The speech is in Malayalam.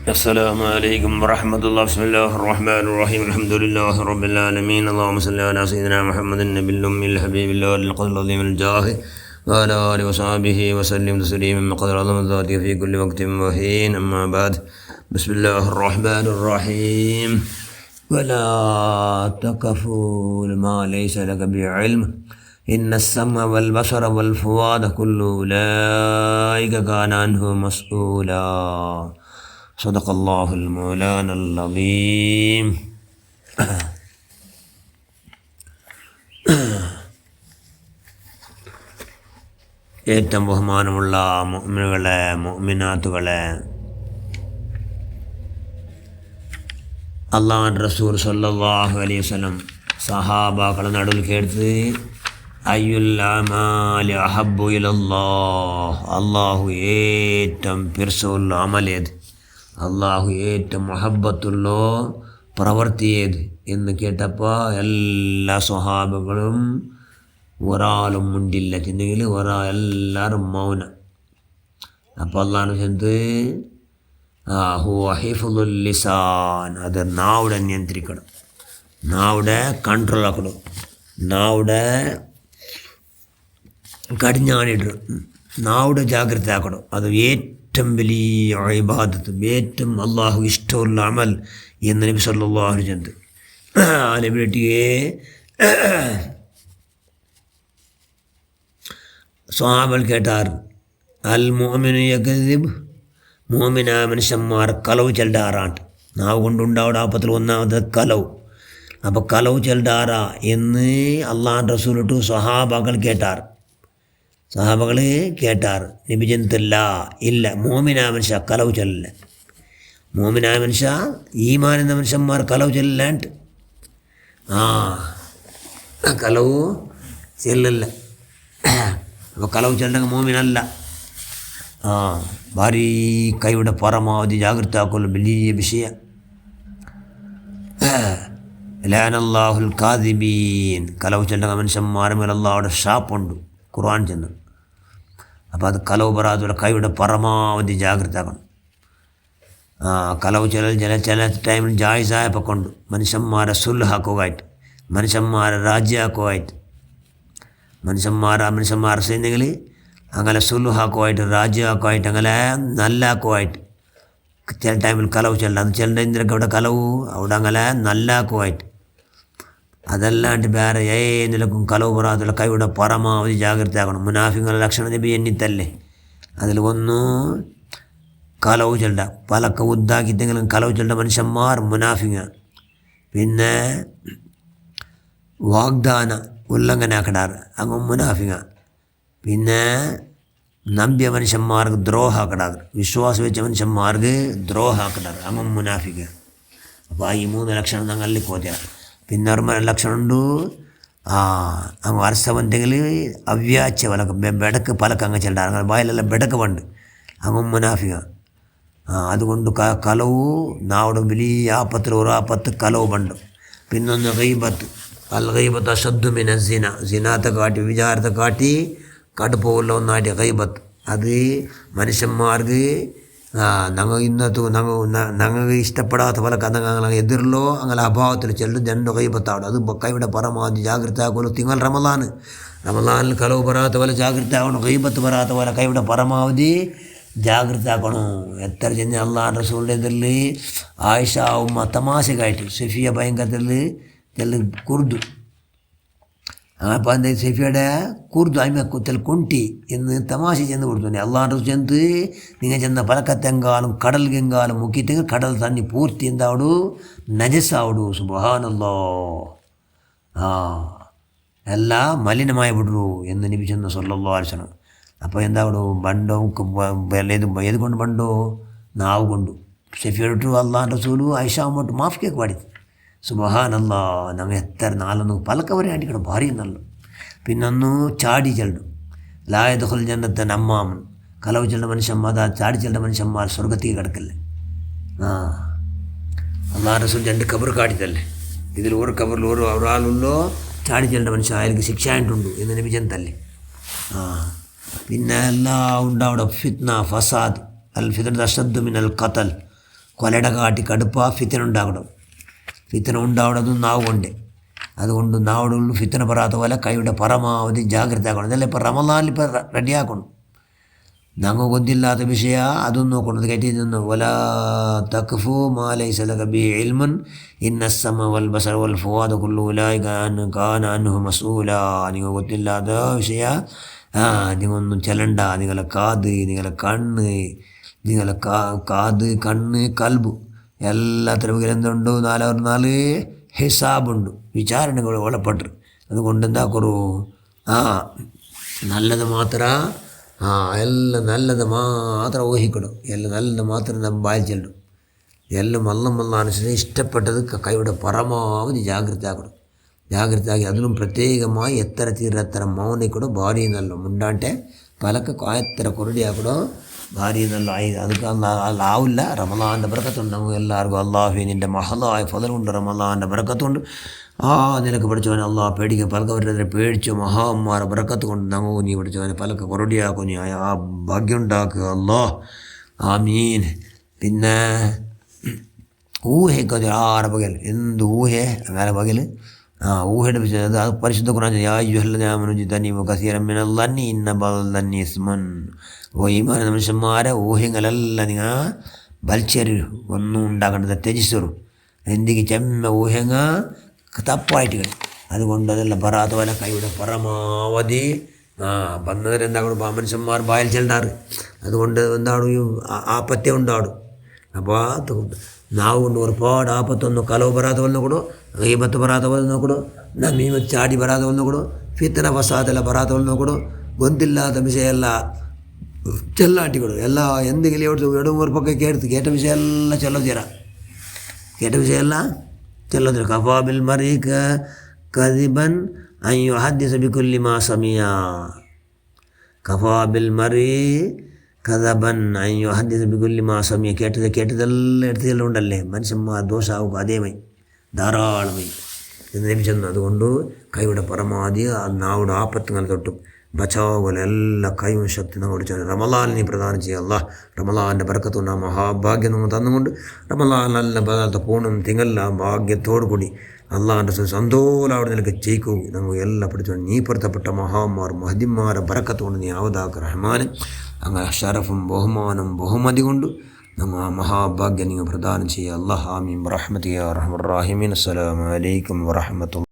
السلام عليكم ورحمة الله. بسم الله الرحمن الرحيم. الحمد لله رب العالمين. اللهم صل على سيدنا محمد النبي الأمي الحبيب الله القدر العظيم الجاه وعلى آله وصحبه وسلم تسليما قدر عظمة ذاته في كل وقت وحين. أما بعد. بسم الله الرحمن الرحيم. ولا تقفوا ما ليس لك بعلم إن السمع والبصر والفؤاد كل أولئك كان عنه مسؤولا. صدق الله المولانا العظيم. ഏറ്റവും ബഹുമാനമുള്ള മുഅ്മിനുകളെ, മുഅ്മിനാത്തുകളെ, അല്ലാഹുവിൻ്റെ റസൂൽ സല്ലല്ലാഹു അലൈഹി വസല്ലം സഹാബാക്കളെ നടുവിൽ കേട്ട് അയ്യുൽ അമാലി അഹബ്ബു ഇലല്ലാഹ്, അള്ളാഹു ഏറ്റവും പിർസുള്ള അമലേത്, അള്ളാഹു ഏറ്റവും മഹബത്തുള്ള പ്രവൃത്തി ഏത് എന്ന് കേട്ടപ്പോൾ എല്ലാ സ്വഹാബികളും ഒരാളും മുണ്ടില്ല, ചെന്നെങ്കിൽ എല്ലാവരും മൗനം. അപ്പോൾ അള്ളാഹു ചെന്ന് ഹുവ ഹിഫ്ളുൽ ലിസാൻ, അത് നാവിടെ നിയന്ത്രിക്കണം, നാവിടെ കൺട്രോൾ ആക്കണം, നാവിടെ കടിഞ്ഞാണിടണം, നാവിടെ ജാഗ്രത ആക്കണം. അത് ഏറ്റവും വലിയ ഇബാദത്ത്, ഏറ്റവും അള്ളാഹു ഇഷ്ടമുള്ള അമൽ എന്ന് നബി സല്ലല്ലാഹു അലൈഹി വസല്ലം ആ നബിയെ സ്വഹാബൽ കേട്ടാർ. അൽ മുഅ്മിനു യക്ദിബ്, മുഅ്മിനായ മനുഷ്യന്മാർ കളവ് ചെല്ലാറാണ്. നാവ് കൊണ്ടുണ്ടാവുന്ന ആപത്തിൽ ഒന്നാമത് കളവ്. അപ്പോൾ കളവ് ചെല്ലാറാ എന്ന് അള്ളാഹുവിൻ്റെ റസൂലിട്ടു സ്വഹാബകൾ കേട്ടാർ. സഹാബകൾ കേട്ടാർ. നബി ജന്തല്ല, ഇല്ല, മോമിനായ മനുഷ്യ കളവ് ചെല്ലില്ല, മോമിനായ മനുഷ്യ ഈമാൻ എന്ന മനുഷ്യന്മാർ കളവ് ചെല്ലാണ്ട് കളവ് ചെല്ലില്ല. അപ്പോൾ കളവ് ചെല്ലെങ്കിൽ മോമിനല്ല. ഭാരി കൈയുടെ പരമാവധി ജാഗ്രത ആക്കുള്ള വലിയ വിഷയ. ലഅനല്ലാഹുൽ കാദിബീൻ, കളവ് ചെല്ലുന്ന മനുഷ്യന്മാരെ മേൽ അല്ലാഹുവിൻ്റെ ഷാപ്പുണ്ട് ഖുർആൻ ചെന്ന്. അപ്പോൾ അത് കളവ് പറയാതെ കൈയുടെ പരമാവധി ജാഗ്രത ആക്കണം. കളവ് ചില ടൈമിൽ ജായിസായപ്പോൾ കൊണ്ട് മനുഷ്യന്മാരെ സുൽഹാക്കുമായിട്ട്, മനുഷ്യന്മാരെ രാജ്യമാക്കുമായിട്ട്, മനുഷ്യന്മാരെ ചെയ്യുന്നെങ്കിൽ അങ്ങനെ സുൽഹാക്കുമായിട്ട്, രാജ്യമാക്കുമായിട്ട്, അങ്ങനെ നല്ലാക്കുമായിട്ട് ചില ടൈമിൽ കളവ് ചെല്ലാം. അത് ചില ഇന്ത്യക്ക് അവിടെ കളവ്, അവിടെ അങ്ങനെ നല്ലാക്കുമായിട്ട്. അതല്ലാണ്ട് വേറെ നിലക്കും കളവ് പറയാതുള്ള കൈയുടെ പരമാവധി ജാഗ്രത ആക്കണം. മുനാഫിങ്ങളുടെ ലക്ഷണം നബി എണ്ണിത്തല്ലേ. അതിൽ ഒന്ന് കളവ് ചെല്ല, പലക്കെ ഉദ്ദാക്കിത്തെങ്കിലും കളവ് ചെല്ല മനുഷ്യന്മാർ മുനാഫിങ്ങാണ്. പിന്നെ വാഗ്ദാന ഉല്ലംഘനാക്കടാറ്, അങ്ങ് മുനാഫിങ്ങാണ്. പിന്നെ നമ്പിയ മനുഷ്യന്മാർക്ക് ദ്രോഹാക്കടാറ്, വിശ്വാസം വെച്ച മനുഷ്യന്മാർക്ക് ദ്രോഹാക്കടാറ്, അങ്ങ് മുനാഫിങ്ങാണ്. അപ്പോൾ ഈ 3 ലക്ഷണം ഞങ്ങളിൽ കോതിയാണ്. പിന്നെ ലക്ഷണമുണ്ട് അങ്ങ് അരസവന്തെങ്കിൽ ಅವ್ಯಾಚ್ಯ വലക്ക് ബെടക്ക് പലക്ക് അങ്ങ് ചെല്ലാറ്, അങ്ങനെ വായിലെല്ലാം ബെടക്ക് പണ്ട്, അങ്ങ് മുനാഫിക. അതുകൊണ്ട് കളവ് നാവിടെ വലിയ ആപത്തിൽ ഒരു ആപത്ത് കളവ് പണ്ട്. പിന്നൊന്ന് ഗൈബത്ത്, അൽ ഗൈബത്ത് അശദ്ദു മിന സിന, സിനാത്തെ കാട്ടി വിചാരത്തെ കാട്ടി കടുപ്പമുള്ള ഒന്നായിട്ട് ഗൈബത്ത്. അത് മനുഷ്യന്മാർക്ക് ഞങ്ങൾക്ക് ഇഷ്ടപ്പെടാത്ത പല കഥകൾ എതിരല്ലോ അങ്ങനെ അഭാവത്തിൽ ചെല്ലും രണ്ട് കൈബത്താവണം. അത് കൈയുടെ പരമാവധി ജാഗ്രത ആക്കുമല്ലോ. തിങ്കൾ റമദാനിൽ കളവ് പറയാത്ത പോലെ ജാഗ്രത ആക്കണം, കൈബത്ത് പറയാത്ത പോലെ കൈയുടെ പരമാവധി ജാഗ്രത ആക്കണം. എത്ര ചെന്ന് അള്ളാഹുവിൻ്റെ റസൂലിൻ്റെ എതിരിൽ ആയിഷ ഉമ്മ തമാശക്കായിട്ട് സഫിയ ഭയങ്കരത്തിൽ ചെല്ല് കുർദു, അപ്പോൾ എന്താ സഫിയുടെ കുർദു അയിമക്കുത്തൽ കുണ്ടി എന്ന് തമാശ ചെന്ന് കൊടുത്തു. അള്ളാഹു ചെന്ന് നിങ്ങൾ ചെന്ന പലക്കത്തെങ്കാലും കടൽಗೆങ്കാലും മുക്കിയിട്ട് കടൽ തണ്ണി പൂർത്തി എന്താവു നജസാവു. സുബ്ഹാനല്ലാഹ്, എല്ലാം മലിനമായി വിടൂ എന്ന് നബി ചെന്ന് സല്ലല്ലാഹു അലൈഹി വസല്ലം. അപ്പോൾ എന്താവു ബണ്ടോ ഏത് കൊണ്ട് ബണ്ടോ നാവ് കൊണ്ടു സഫിയോട്ടു അള്ളാഹുവിൻ്റെ റസൂല് ആയിഷ അമ്മോട്ട് മാഫ് കേക്ക് പാടി. സുബ്ഹാനല്ലാഹ്, നമ്മൾ എത്ര നാളൊന്ന് പലക്കവരെ അടിക്കണം, ഭാരി എന്നല്ല. പിന്നൊന്നു ചാടി ചെല്ലണം. ലാ യദ്ഖുൽ ജന്നത്ത നമ്മാമൻ, കളവ് ചെല്ലുന്ന മനുഷ്യന്മാർ, ചാടി ചെല്ലുന്ന മനുഷ്യന്മാർ സ്വർഗത്തിൽ കിടക്കല്ലേ. അള്ളാഹു റസൂൽ 2 കബർ കാട്ടിത്തല്ലേ. ഇതിൽ ഒരു കബറിൽ ഒരാളുള്ളോ ചാടി ചെല്ലുന്ന മനുഷ്യൻ അയാൾക്ക് ശിക്ഷ ആയിട്ടുണ്ട് എന്ന് നബി ചെന്നല്ലേ. പിന്നെ എല്ലാം ഉണ്ടാവിടെ ഫിത്ന ഫസാദ്, അൽ ഫിത്ന അശദ്ദു മിനൽ ഖതൽ, കൊലയുടെ കാട്ടി കടുപ്പ ഫിത്തന ഉണ്ടാകണം. ഫിത്തന ഉണ്ടാവുന്നത് നാവ് കൊണ്ട്. അതുകൊണ്ട് നാവിടുള്ള ഫിത്തന പറയാത്ത പോലെ കൈയുടെ പരമാവധി ജാഗ്രത ആക്കണം. ഇതല്ല ഇപ്പോൾ റമദാനിൽ ഇപ്പോൾ റെഡിയാക്കണം. ഞങ്ങൾ ഗൊന്തില്ലാത്ത വിഷയ അതും നോക്കണം. അത് കയറ്റി നിന്ന് വല തക്ഫു മാ ലൈസ ലക ബിഹി ഇൽമുൻ ഇന്ന സമ വൽ ബസർ വൽ ഫുആദ കുല്ലു ഉലൈക കാന അൻഹു മസ്ഊല. നിങ്ങൾ ഗൊത്തില്ലാത്ത വിഷയ നിങ്ങളൊന്നും ചെല്ലണ്ട. നിങ്ങളെ കാത്, നിങ്ങളെ കണ്ണ്, നിങ്ങളെ കാത്, കണ്ണ്, കൽബ് എല്ലാത്തിനും എന്തുണ്ട്? 4 ഹിസാബുണ്ട്, വിചാരണകൾ ഒളപ്പെട്ടു. അതുകൊണ്ട് എന്താ കുറു നല്ലത് മാത്രം എല്ലാം നല്ലത് മാത്രം ഊഹിക്കണം. എല്ലാം നല്ലത് മാത്രം നമ്മൾ വായിച്ചിടും. എല്ലാം മല്ലമല്ലാനുസരിച്ച് ഇഷ്ടപ്പെട്ടത് കൈയുടെ പരമാവധി ജാഗ്രത ആക്കണം. ജാഗ്രത ആക്കി അതിലും പ്രത്യേകമായി എത്ര മൗനിക്കടോ ഭാര്യ നല്ല മുണ്ടാട്ടെ പലക്ക് എത്ര കൊറടിയാക്കടോ ഭാര്യ നല്ല ಅದಕ್ಕೆ ആവില്ല. റമളാൻ്റെ ബർക്കത്തുണ്ടാകും എല്ലാവർക്കും. അള്ളാഹു നിൻ്റെ മഹലായ ഫദലുണ്ട്, റമളാൻ്റെ ബർക്കത്തുണ്ട്. നിനക്ക് പഠിച്ചവനെ അള്ളാഹ് പേടിക്കുക. പലക്കവരെ പേടിച്ചോ മഹാന്മാരെ ബർക്കത്ത് കൊണ്ട് ഞങ്ങൾ നീ പഠിച്ചവനെ പലക്ക് കൊറടിയാക്കും. നീ ആ ഭാഗ്യം ഉണ്ടാക്കുക അള്ളാഹ്. ആമീൻ. പിന്നെ ഊഹയ്ക്ക് 6 പകൽ എന്ത് ഊഹേ വേറെ പകൽ ഊഹയുടെ വിഷയം അത് പരിശുദ്ധ ഖുർആൻ യായുഹല്ലി ഇന്ന ബദല്ലി ഇസ്മൻ. ഓ ഈമാൻ മനുഷ്യന്മാരെ ഊഹ്യങ്ങളെല്ലാം നിങ്ങൾ ബൽച്ചര് ഒന്നും ഉണ്ടാക്കേണ്ടത് ത്യജിച്ചോറും എന്തെങ്കിലും ചെമ്മ ഊഹ്യങ്ങ തപ്പായിട്ട് കളി. അതുകൊണ്ട് അതെല്ലാം പറയാത്ത പോലെ കൈയുടെ പരമാവധി വന്നവരെന്താകും മനുഷ്യന്മാർ ബായൽ ചെല്ലാറ്. അതുകൊണ്ട് എന്താടും ആപത്യം ഉണ്ടാടും. അപ്പോൾ നാവ് കൊണ്ട് ഒരുപാട് ആപത്തൊന്നും കലവ് പറയാത്ത പോലെ നോക്കണോ, ഗീബത്ത് പറയാത്ത പോലെ നോക്കണോ, നമീമത്ത് ചാടി പറയാത്ത പോലെ നോക്കണോ, ഫിത്തന ഫസാദെല്ലാം പറയാത്ത പോലെ നോക്കണോ, ഗൊന്തില്ലാത്ത വിഷയമല്ല ചെല്ലാട്ടിക്കൊടു. എല്ലാ എന്തെങ്കിലും എവിടെ ഉറപ്പൊക്കെ കേട്ട വിഷയമെല്ലാം ചെല്ലതീരാം. കേട്ട വിഷയമെല്ലാം ചെല്ലതീര. കഫാബിൽ മറീക കദിബൻ അയ്യോ ഹദ്ദിസ ബികുല്ലി മാ സമിയ. കഫാബിൽ മറീ കഥബൻ അയ്യോ ഹദ്ദിസ ബികുല്ലി മാ സമിയ. കേട്ടതെല്ലാം എടുത്തതെല്ലാം ഉണ്ടല്ലേ മനുഷ്യന്മാർ ദോഷമാവും അതേമായി ധാരാളമായി എന്ന് ലഭിച്ചെന്നു. അതുകൊണ്ട് കൈയുടെ പരമാവധി നാവിടെ ആപത്തുകൾ തൊട്ടും ബച്ചാവുകൾ എല്ലാ കൈവും ശക്തി നമ്മൾ വിളിച്ചു റമളാനിനെ പ്രദാനം ചെയ്യുക. അല്ലാഹ് റമളാൻ്റെ ബർക്കത്തുണ്ട്. ആ മഹാഭാഗ്യം നമ്മൾ തന്നുകൊണ്ട് റമളാനെല്ലാം പദാർത്ഥ പൂർണ്ണം തിങ്ങല്ല ഭാഗ്യത്തോടു കൂടി അള്ളാഹിൻ്റെ സന്തോഷം അവിടെ നിനക്ക് ചെയ്ക്കൂ. നമുക്ക് എല്ലാം പഠിച്ചു നീ പൊരുത്തപ്പെട്ട മഹാന്മാർ മഹദിമാരെ ബർക്കത്തുകൊണ്ട് നീ ആവതാക്ക് റഹ്മാൻ. അങ്ങനെ ഷറഫും ബഹുമതി കൊണ്ട് നമ്മൾ ആ മഹാഭാഗ്യം നിങ്ങൾ പ്രദാനം ചെയ്യുക. അല്ലാഹ് ആമീൻ റഹ്മത്തി യാ റഹ്മർ റഹീമീൻ. അസ്സലാമു അലൈക്കും വറഹ്മത്തുള്ളാഹി.